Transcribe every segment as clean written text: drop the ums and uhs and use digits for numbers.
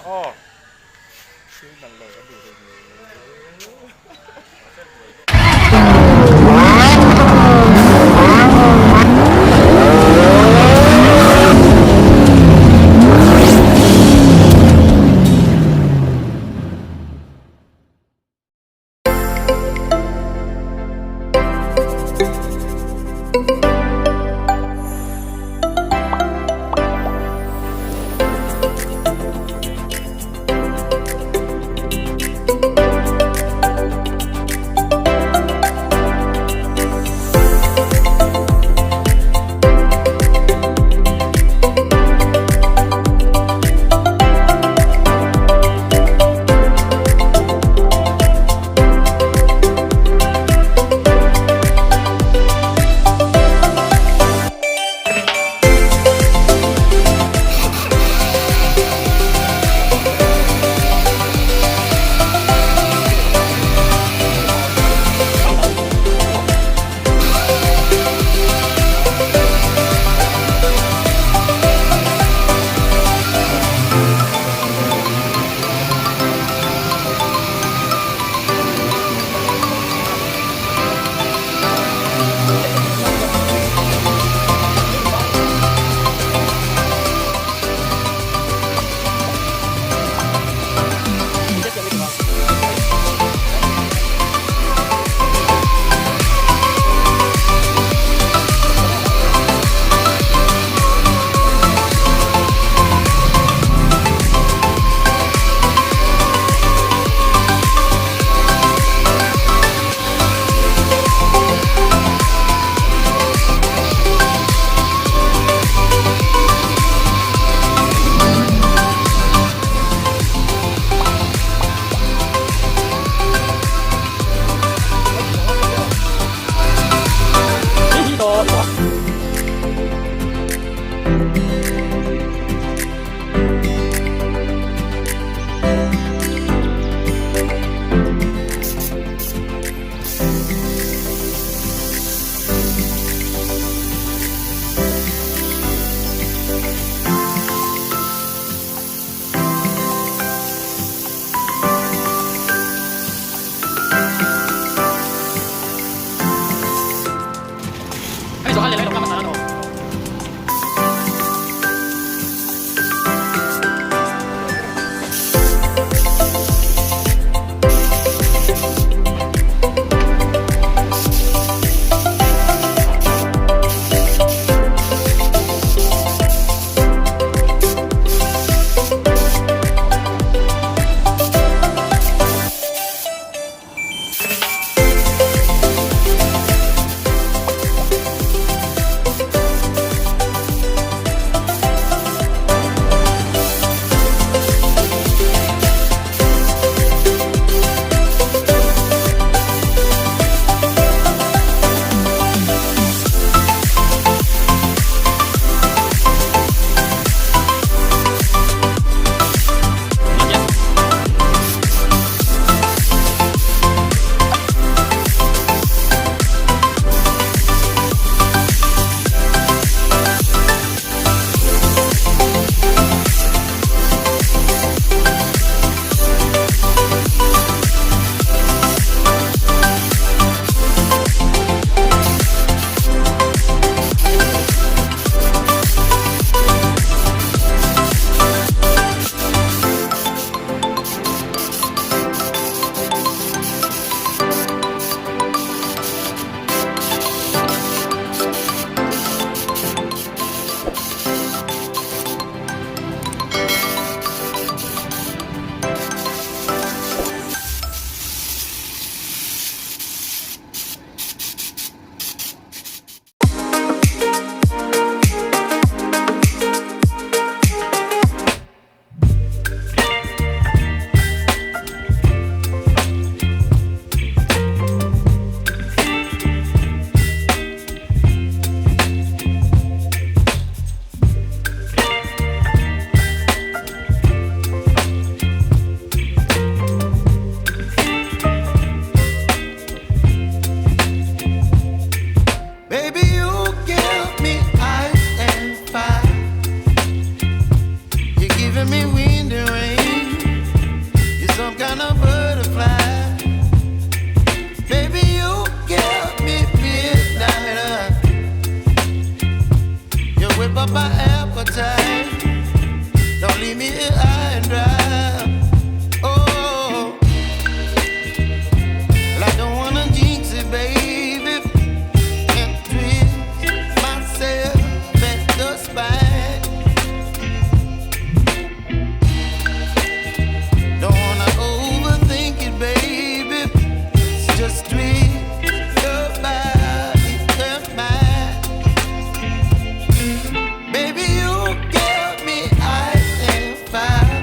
อ้ชื่อมันเลยก็ดูเลย me high and dry. Oh, well, I don't wanna jinx it, baby. Can't twist myself at the spine. Don't wanna overthink it, baby. It's just twist your body and mine. Baby, you give me ice and fire.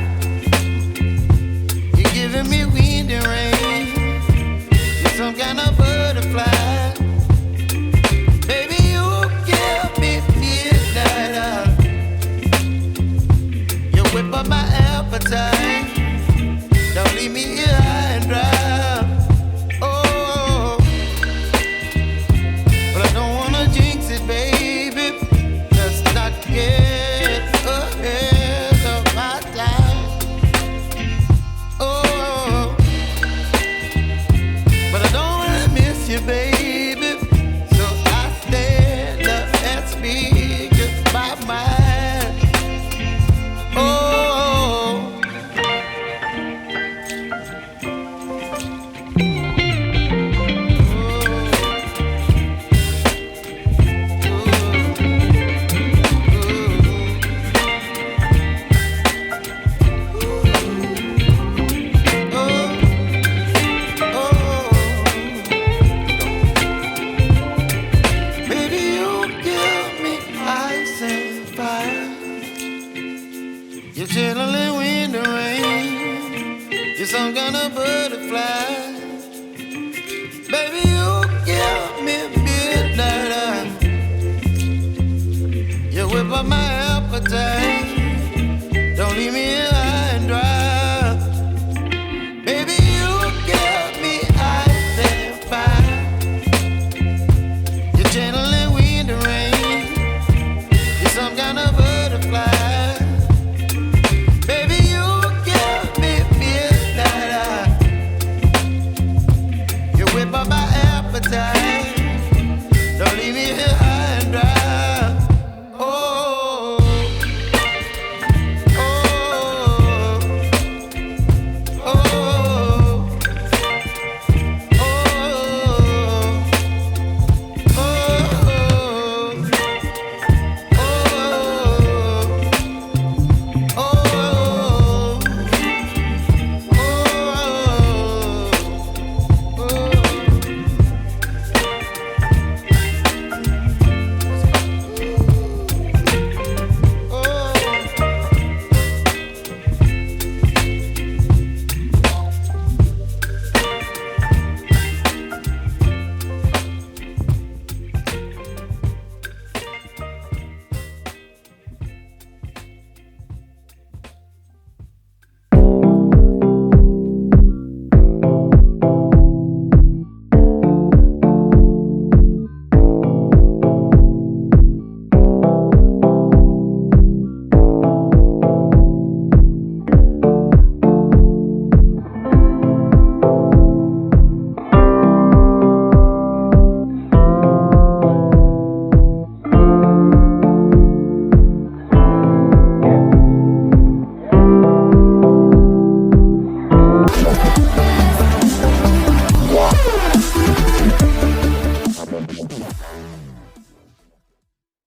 You're giving me wind and rain. You're some kind of butterfly. Baby, you give me midnight. You whip up my appetite. Don't leave me here high and dry. Oh, but I don't wanna jinx it, baby. Let's not get ahead of my time. Oh, but I don't wanna miss you, baby. So I stand up and speak just my mind. Oh. Baby, you give me ice and fire. You're chilling wind and rain. You're some kind of butterfly. Baby, you give me midnight. You whip up my appetite.